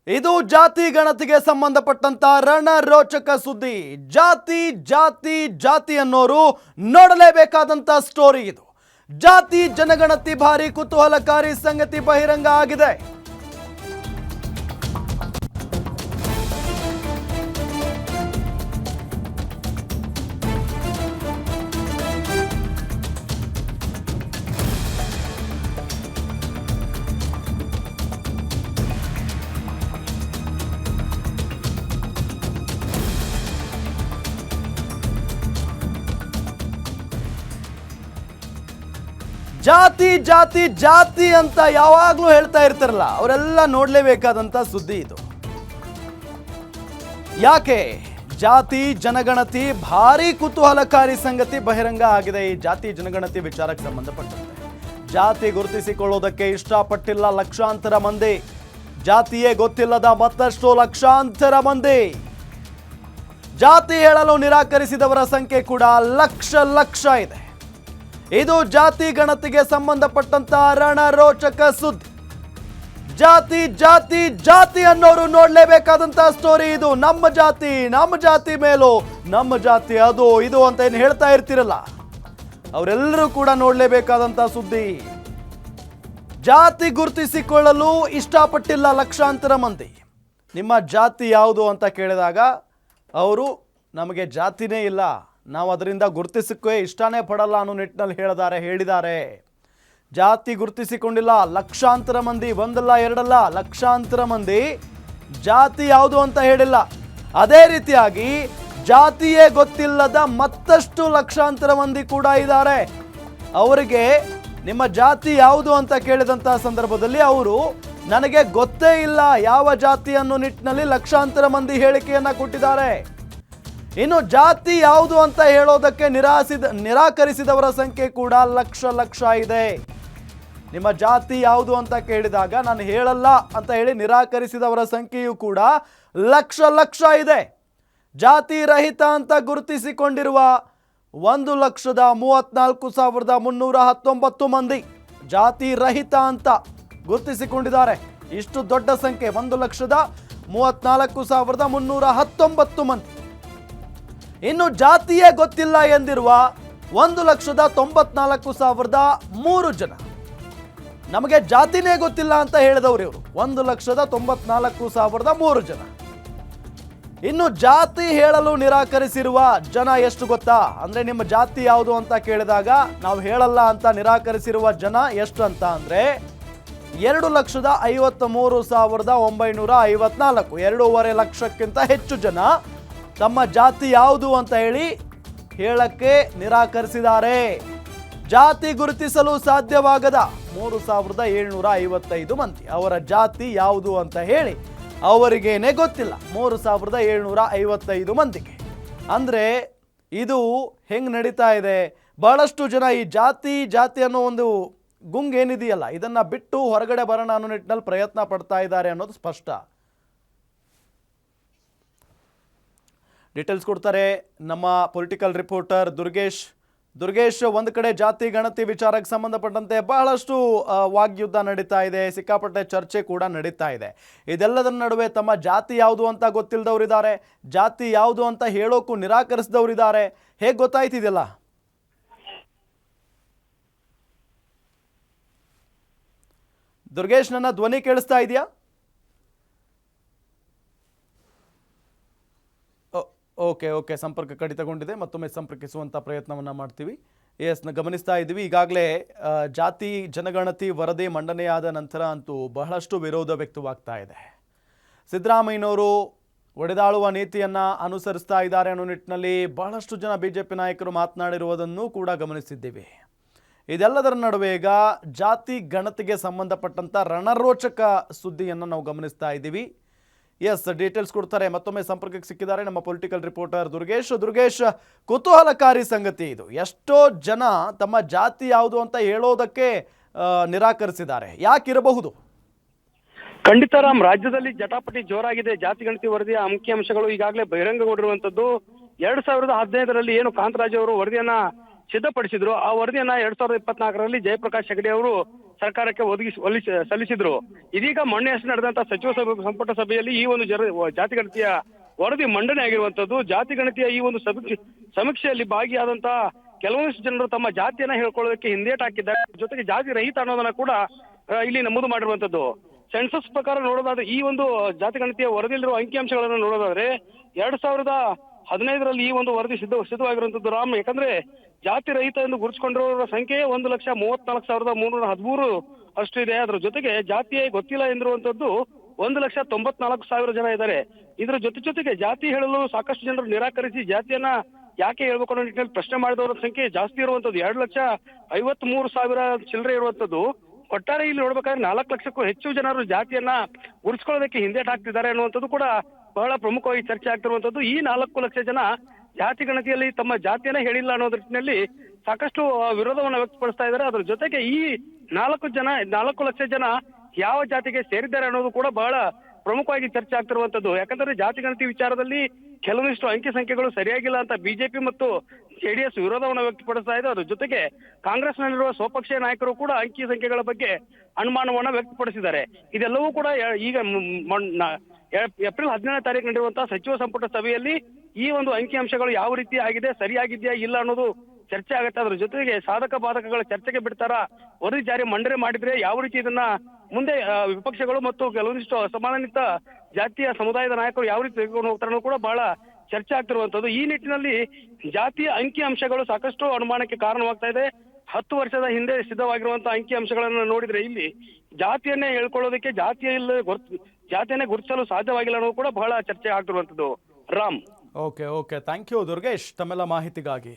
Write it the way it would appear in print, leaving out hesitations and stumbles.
ಇದು ಜಾತಿ ಗಣತಿಗೆ ಸಂಬಂಧಪಟ್ಟಂತ ರಣರೋಚಕ ಸುದ್ದಿ. ಜಾತಿ ಜಾತಿ ಜಾತಿ ಅನ್ನೋರು ನೋಡಲೇಬೇಕಾದಂತ ಸ್ಟೋರಿ ಇದು. ಜಾತಿ ಜನಗಣತಿ ಭಾರಿ ಕುತೂಹಲಕಾರಿ ಸಂಗತಿ ಬಹಿರಂಗ ಆಗಿದೆ. ಜಾತಿ ಜಾತಿ ಜಾತಿ ಅಂತ ಯಾವಾಗ್ಲೂ ಹೇಳ್ತಾ ಇರ್ತಾರಲ್ಲ, ಅವರೆಲ್ಲ ನೋಡ್ಲೇಬೇಕಾದಂತ ಸುದ್ದಿ ಇದು. ಯಾಕೆ ಜಾತಿ ಜನಗಣತಿ ಭಾರಿ ಕುತೂಹಲಕಾರಿ ಸಂಗತಿ ಬಹಿರಂಗ ಆಗಿದೆ. ಈ ಜಾತಿ ಜನಗಣತಿ ವಿಚಾರಕ್ಕೆ ಸಂಬಂಧಪಟ್ಟಂತೆ ಜಾತಿ ಗುರುತಿಸಿಕೊಳ್ಳೋದಕ್ಕೆ ಇಷ್ಟಪಟ್ಟಿಲ್ಲ ಲಕ್ಷಾಂತರ ಮಂದಿ. ಜಾತಿಯೇ ಗೊತ್ತಿಲ್ಲದ ಮತ್ತಷ್ಟು ಲಕ್ಷಾಂತರ ಮಂದಿ. ಜಾತಿ ಹೇಳಲು ನಿರಾಕರಿಸಿದವರ ಸಂಖ್ಯೆ ಕೂಡ ಲಕ್ಷ ಲಕ್ಷ ಇದೆ. ಇದು ಜಾತಿ ಗಣತಿಗೆ ಸಂಬಂಧಪಟ್ಟಂತ ರಣರೋಚಕ ಸುದ್ದಿ. ಜಾತಿ ಜಾತಿ ಜಾತಿ ಅನ್ನೋರು ನೋಡ್ಲೇಬೇಕಾದಂತ ಸ್ಟೋರಿ ಇದು. ನಮ್ಮ ಜಾತಿ ಮೇಲೂ ನಮ್ಮ ಜಾತಿ ಅದು ಇದು ಅಂತ ಏನು ಹೇಳ್ತಾ ಇರ್ತಿರಲ್ಲ, ಅವರೆಲ್ಲರೂ ಕೂಡ ನೋಡ್ಲೇಬೇಕಾದಂತ ಸುದ್ದಿ. ಜಾತಿ ಗುರುತಿಸಿಕೊಳ್ಳಲು ಇಷ್ಟಪಟ್ಟಿಲ್ಲ ಲಕ್ಷಾಂತರ ಮಂದಿ. ನಿಮ್ಮ ಜಾತಿ ಯಾವುದು ಅಂತ ಕೇಳಿದಾಗ ಅವರು ನಮಗೆ ಜಾತಿನೇ ಇಲ್ಲ, ನಾವು ಅದರಿಂದ ಗುರುತಿಸಕ್ಕೆ ಇಷ್ಟನೇ ಪಡಲ್ಲ ಅನ್ನೋ ನಿಟ್ಟಿನಲ್ಲಿ ಹೇಳಿದ್ದಾರೆ. ಜಾತಿ ಗುರುತಿಸಿಕೊಂಡಿಲ್ಲ ಲಕ್ಷಾಂತರ ಮಂದಿ, ಒಂದಲ್ಲ ಎರಡಲ್ಲ ಲಕ್ಷಾಂತರ ಮಂದಿ ಜಾತಿ ಯಾವುದು ಅಂತ ಹೇಳಿಲ್ಲ. ಅದೇ ರೀತಿಯಾಗಿ ಜಾತಿಯೇ ಗೊತ್ತಿಲ್ಲದ ಮತ್ತಷ್ಟು ಲಕ್ಷಾಂತರ ಮಂದಿ ಕೂಡ ಇದ್ದಾರೆ. ಅವರಿಗೆ ನಿಮ್ಮ ಜಾತಿ ಯಾವುದು ಅಂತ ಕೇಳಿದಂಥ ಸಂದರ್ಭದಲ್ಲಿ ಅವರು ನನಗೆ ಗೊತ್ತೇ ಇಲ್ಲ ಯಾವ ಜಾತಿ ಅನ್ನೋ ನಿಟ್ಟಿನಲ್ಲಿ ಲಕ್ಷಾಂತರ ಮಂದಿ ಹೇಳಿಕೆಯನ್ನ ಕೊಟ್ಟಿದ್ದಾರೆ. ಇನ್ನು ಜಾತಿ ಯಾವುದು ಅಂತ ಹೇಳೋದಕ್ಕೆ ನಿರಾಕರಿಸಿದವರ ಸಂಖ್ಯೆ ಕೂಡ ಲಕ್ಷ ಲಕ್ಷ ಇದೆ. ನಿಮ್ಮ ಜಾತಿ ಯಾವುದು ಅಂತ ಕೇಳಿದಾಗ ನಾನು ಹೇಳಲ್ಲ ಅಂತ ಹೇಳಿ ನಿರಾಕರಿಸಿದವರ ಸಂಖ್ಯೆಯೂ ಕೂಡ ಲಕ್ಷ ಲಕ್ಷ ಇದೆ. ಜಾತಿ ರಹಿತ ಅಂತ ಗುರುತಿಸಿಕೊಂಡಿರುವ 1,34,319 ಮಂದಿ ಜಾತಿ ರಹಿತ ಅಂತ ಗುರುತಿಸಿಕೊಂಡಿದ್ದಾರೆ. ಇಷ್ಟು ದೊಡ್ಡ ಸಂಖ್ಯೆ 1,34,319 ಮಂದಿ. ಇನ್ನು ಜಾತಿಯೇ ಗೊತ್ತಿಲ್ಲ ಎಂದಿರುವ 1,94,003 ಜನ. ನಮಗೆ ಜಾತಿನೇ ಗೊತ್ತಿಲ್ಲ ಅಂತ ಹೇಳಿದವರು ಇವರು 1,94,003 ಜನ. ಇನ್ನು ಜಾತಿ ಹೇಳಲು ನಿರಾಕರಿಸಿರುವ ಜನ ಎಷ್ಟು ಗೊತ್ತಾ? ಅಂದ್ರೆ ನಿಮ್ಮ ಜಾತಿ ಯಾವುದು ಅಂತ ಕೇಳಿದಾಗ ನಾವು ಹೇಳಲ್ಲ ಅಂತ ನಿರಾಕರಿಸಿರುವ ಜನ ಎಷ್ಟು ಅಂತ ಅಂದ್ರೆ 2,53,954, 2.5 ಲಕ್ಷಕ್ಕಿಂತ ಹೆಚ್ಚು ಜನ ತಮ್ಮ ಜಾತಿ ಯಾವುದು ಅಂತ ಹೇಳಕ್ಕೆ ನಿರಾಕರಿಸಿದ್ದಾರೆ. ಜಾತಿ ಗುರುತಿಸಲು ಸಾಧ್ಯವಾಗದ 3,755 ಮಂದಿ ಅವರ ಜಾತಿ ಯಾವುದು ಅಂತ ಹೇಳಿ ಅವರಿಗೇನೆ ಗೊತ್ತಿಲ್ಲ. 3,755 ಮಂದಿಗೆ ಅಂದ್ರೆ ಇದು ಹೆಂಗ್ ನಡೀತಾ ಇದೆ? ಬಹಳಷ್ಟು ಜನ ಈ ಜಾತಿ ಅನ್ನೋ ಒಂದು ಗುಂಗೇನಿದೆಯಲ್ಲ, ಇದನ್ನ ಬಿಟ್ಟು ಹೊರಗಡೆ ಬರೋಣ ಅನ್ನೋ ನಿಟ್ಟಿನಲ್ಲಿ ಪ್ರಯತ್ನ ಪಡ್ತಾ ಇದ್ದಾರೆ ಅನ್ನೋದು ಸ್ಪಷ್ಟ. ಡೀಟೇಲ್ಸ್ ಕೊಡ್ತಾರೆ ನಮ್ಮ ಪೊಲಿಟಿಕಲ್ ರಿಪೋರ್ಟರ್ ದುರ್ಗೇಶ್. ಒಂದು ಕಡೆ ಜಾತಿ ಗಣತಿ ವಿಚಾರಕ್ಕೆ ಸಂಬಂಧಪಟ್ಟಂತೆ ಬಹಳಷ್ಟು ವಾಗ್ಯುದ್ಧ ನಡೀತಾ ಇದೆ, ಸಿಕ್ಕಾಪಟ್ಟೆ ಚರ್ಚೆ ಕೂಡ ನಡೀತಾ ಇದೆ. ಇದೆಲ್ಲದರ ನಡುವೆ ತಮ್ಮ ಜಾತಿ ಯಾವುದು ಅಂತ ಗೊತ್ತಿಲ್ಲದವರಿದ್ದಾರೆ, ಜಾತಿ ಯಾವುದು ಅಂತ ಹೇಳೋಕ್ಕೂ ನಿರಾಕರಿಸಿದವರಿದ್ದಾರೆ. ಹೇಗೆ ಗೊತ್ತಾಯ್ತಿದೆಯಲ್ಲ? ದುರ್ಗೇಶ್, ನನ್ನ ಧ್ವನಿ ಕೇಳಿಸ್ತಾ ಇದೆಯಾ? ಓಕೆ, ಸಂಪರ್ಕ ಕಡಿತಗೊಂಡಿದೆ. ಮತ್ತೊಮ್ಮೆ ಸಂಪರ್ಕಿಸುವಂಥ ಪ್ರಯತ್ನವನ್ನು ಮಾಡ್ತೀವಿ. ಗಮನಿಸ್ತಾ ಇದ್ದೀವಿ ಈಗಾಗಲೇ ಜಾತಿ ಜನಗಣತಿ ವರದಿ ಮಂಡನೆಯಾದ ನಂತರ ಅಂತೂ ಬಹಳಷ್ಟು ವಿರೋಧ ವ್ಯಕ್ತವಾಗ್ತಾ ಇದೆ. ಸಿದ್ದರಾಮಯ್ಯನವರು ಒಡೆದಾಳುವ ನೀತಿಯನ್ನು ಅನುಸರಿಸ್ತಾ ಇದ್ದಾರೆ ಅನ್ನೋ ನಿಟ್ಟಿನಲ್ಲಿ ಬಹಳಷ್ಟು ಜನ ಬಿಜೆಪಿ ನಾಯಕರು ಮಾತನಾಡಿರುವುದನ್ನು ಕೂಡ ಗಮನಿಸಿದ್ದೀವಿ. ಇದೆಲ್ಲದರ ನಡುವೆ ಈಗ ಜಾತಿ ಗಣತಿಗೆ ಸಂಬಂಧಪಟ್ಟಂಥ ರಣರೋಚಕ ಸುದ್ದಿಯನ್ನು ನಾವು ಗಮನಿಸ್ತಾ ಇದ್ದೀವಿ. ಡೀಟೇಲ್ಸ್ ಕೊಡ್ತಾರೆ. ಮತ್ತೊಮ್ಮೆ ಸಂಪರ್ಕಕ್ಕೆ ಸಿಕ್ಕಿದ್ದಾರೆ ನಮ್ಮ ಪೊಲಿಟಿಕಲ್ ರಿಪೋರ್ಟರ್ ದುರ್ಗೇಶ್, ಕುತೂಹಲಕಾರಿ ಸಂಗತಿ ಇದು. ಎಷ್ಟೋ ಜನ ತಮ್ಮ ಜಾತಿ ಯಾವುದು ಅಂತ ಹೇಳೋದಕ್ಕೆ ನಿರಾಕರಿಸಿದ್ದಾರೆ. ಯಾಕಿರಬಹುದು? ಖಂಡಿತ ರಾಮ್, ರಾಜ್ಯದಲ್ಲಿ ಜಟಾಪಟಿ ಜೋರಾಗಿದೆ. ಜಾತಿ ಗಣತಿ ವರದಿಯ ಮುಖ್ಯ ಅಂಶಗಳು ಈಗಾಗಲೇ ಬಹಿರಂಗಗೊಂಡಿರುವಂತದ್ದು. 2015ರಲ್ಲಿ ಏನು ಕಾಂತರಾಜ್ ಅವರು ವರದಿಯನ್ನ ಸಿದ್ಧಪಡಿಸಿದ್ರು, ಆ ವರದಿಯನ್ನ 2024ರಲ್ಲಿ ಜಯಪ್ರಕಾಶ್ ಹೆಗಡೆ ಅವರು ಸರ್ಕಾರಕ್ಕೆ ಸಲ್ಲಿಸಿದ್ರು. ಇದೀಗ ಮೊನ್ನೆ ಅಷ್ಟೇ ನಡೆದಂತ ಸಚಿವ ಸಂಪುಟ ಸಭೆಯಲ್ಲಿ ಈ ಒಂದು ಜಾತಿ ಗಣತಿಯ ವರದಿ ಮಂಡನೆ ಆಗಿರುವಂತದ್ದು. ಜಾತಿ ಗಣತಿಯ ಈ ಒಂದು ಸಮೀಕ್ಷೆಯಲ್ಲಿ ಭಾಗಿಯಾದಂತ ಕೆಲವೊಂದಿಷ್ಟು ಜನರು ತಮ್ಮ ಜಾತಿಯನ್ನ ಹೇಳ್ಕೊಳ್ಳೋದಕ್ಕೆ ಹಿಂದೇಟ್ ಹಾಕಿದ್ದಾರೆ. ಜೊತೆಗೆ ಜಾತಿ ರಹಿತ ಅನ್ನೋದನ್ನ ಕೂಡ ಇಲ್ಲಿ ನಮೂದು ಮಾಡಿರುವಂತದ್ದು. ಸೆನ್ಸಸ್ ಪ್ರಕಾರ ನೋಡೋದಾದ್ರೆ ಈ ಒಂದು ಜಾತಿ ಗಣತಿಯ ವರದಿಯಲ್ಲಿರುವ ಅಂಕಿಅಂಶಗಳನ್ನು ನೋಡೋದಾದ್ರೆ 2015ರಲ್ಲಿ ಈ ಒಂದು ವರದಿ ಸಿದ್ಧವಾಗಿರುವಂತದ್ದು ರಾಮ್. ಯಾಕಂದ್ರೆ ಜಾತಿ ರಹಿತ ಎಂದು ಗುರುತಿಸಿಕೊಂಡಿರೋರ ಸಂಖ್ಯೆ 1,34,313 ಅಷ್ಟು ಇದೆ. ಅದರ ಜೊತೆಗೆ ಜಾತಿಯೇ ಗೊತ್ತಿಲ್ಲ ಎಂದಿರುವಂತದ್ದು 1,94,000 ಜನ ಇದ್ದಾರೆ. ಇದರ ಜೊತೆಗೆ ಜಾತಿ ಹೇಳಲು ಸಾಕಷ್ಟು ಜನರು ನಿರಾಕರಿಸಿ ಜಾತಿಯನ್ನ ಯಾಕೆ ಹೇಳ್ಬೇಕು ಅನ್ನೋ ನಿಟ್ಟಿನಲ್ಲಿ ಪ್ರಶ್ನೆ ಮಾಡಿದವರ ಸಂಖ್ಯೆ ಜಾಸ್ತಿ ಇರುವಂತದ್ದು. 2,53,000 ಚಿಲ್ಲರೆ ಇರುವಂತದ್ದು. ಒಟ್ಟಾರೆ ಇಲ್ಲಿ ನೋಡ್ಬೇಕಾದ್ರೆ 4 ಲಕ್ಷಕ್ಕೂ ಹೆಚ್ಚು ಜನರು ಜಾತಿಯನ್ನ ಗುರುತಿಸ್ಕೊಳ್ಳೋದಕ್ಕೆ ಹಿಂದೇಟ್ ಹಾಕ್ತಿದ್ದಾರೆ ಅನ್ನುವಂಥದ್ದು ಕೂಡ ಬಹಳ ಪ್ರಮುಖವಾಗಿ ಚರ್ಚೆ ಆಗ್ತಿರುವಂತದ್ದು. ಈ 4 ಲಕ್ಷ ಜನ ಜಾತಿ ಗಣತಿಯಲ್ಲಿ ತಮ್ಮ ಜಾತಿಯನ್ನ ಹೇಳಿಲ್ಲ ಅನ್ನೋದ್ರ ನಿಟ್ಟಿನಲ್ಲಿ ಸಾಕಷ್ಟು ವಿರೋಧವನ್ನ ವ್ಯಕ್ತಪಡಿಸ್ತಾ ಇದ್ದಾರೆ. ಅದ್ರ ಜೊತೆಗೆ ಈ 4 ಲಕ್ಷ ಜನ ಯಾವ ಜಾತಿಗೆ ಸೇರಿದ್ದಾರೆ ಅನ್ನೋದು ಕೂಡ ಬಹಳ ಪ್ರಮುಖವಾಗಿ ಚರ್ಚೆ ಆಗ್ತಿರುವಂತದ್ದು. ಯಾಕಂದ್ರೆ ಜಾತಿ ಗಣತಿ ವಿಚಾರದಲ್ಲಿ ಕೆಲವೊಂದಿಷ್ಟು ಅಂಕಿ ಸಂಖ್ಯೆಗಳು ಸರಿಯಾಗಿಲ್ಲ ಅಂತ ಬಿಜೆಪಿ ಮತ್ತು ಜೆಡಿಎಸ್ ವಿರೋಧವನ್ನು ವ್ಯಕ್ತಪಡಿಸ್ತಾ ಇದೆ. ಅದ್ರ ಜೊತೆಗೆ ಕಾಂಗ್ರೆಸ್ನಲ್ಲಿರುವ ಸ್ವಪಕ್ಷೀಯ ನಾಯಕರು ಕೂಡ ಅಂಕಿ ಸಂಖ್ಯೆಗಳ ಬಗ್ಗೆ ಅನುಮಾನವನ್ನ ವ್ಯಕ್ತಪಡಿಸಿದ್ದಾರೆ. ಇದೆಲ್ಲವೂ ಕೂಡ ಈಗ ಏಪ್ರಿಲ್ 17ನೇ ತಾರೀಕು ನಡೆಯುವಂತಹ ಸಚಿವ ಸಂಪುಟ ಸಭೆಯಲ್ಲಿ ಈ ಒಂದು ಅಂಕಿ ಅಂಶಗಳು ಯಾವ ರೀತಿ ಆಗಿದೆ, ಸರಿಯಾಗಿದೆಯಾ ಇಲ್ಲ ಅನ್ನೋದು ಚರ್ಚೆ ಆಗುತ್ತೆ. ಅದ್ರ ಜೊತೆಗೆ ಸಾಧಕ ಬಾಧಕಗಳ ಚರ್ಚೆಗೆ ಬಿಡ್ತಾರಾ, ವರದಿ ಜಾರಿ ಮಂಡನೆ ಮಾಡಿದ್ರೆ ಯಾವ ರೀತಿ ಇದನ್ನ ಮುಂದೆ ವಿಪಕ್ಷಗಳು ಮತ್ತು ಕೆಲವೊಂದಿಷ್ಟು ಅಸಮಾನಿತ ಜಾತಿಯ ಸಮುದಾಯದ ನಾಯಕರು ಯಾವ ರೀತಿ ತೆಗೆದುಕೊಂಡು ಹೋಗ್ತಾರೆ ಕೂಡ ಬಹಳ ಚರ್ಚೆ ಆಗ್ತಿರುವಂತದ್ದು. ಈ ನಿಟ್ಟಿನಲ್ಲಿ ಜಾತಿಯ ಅಂಕಿ ಅಂಶಗಳು ಸಾಕಷ್ಟು ಅನುಮಾನಕ್ಕೆ ಕಾರಣವಾಗ್ತಾ ಇದೆ. 10 ವರ್ಷದ ಹಿಂದೆ ಸಿದ್ಧವಾಗಿರುವಂತಹ ಅಂಕಿ ಅಂಶಗಳನ್ನ ನೋಡಿದ್ರೆ ಇಲ್ಲಿ ಜಾತಿಯನ್ನೇ ಹೇಳ್ಕೊಳ್ಳೋದಕ್ಕೆ ಜಾತಿಯನ್ನೇ ಗುರುತಿಸಲು ಸಾಧ್ಯವಾಗಿಲ್ಲ ಅನ್ನೋದು ಕೂಡ ಬಹಳ ಚರ್ಚೆ ಆಗ್ತಿರುವಂತದ್ದು Ram. Okay, thank you Durgesh ತಮ್ಮೆಲ್ಲ ಮಾಹಿತಿಗಾಗಿ.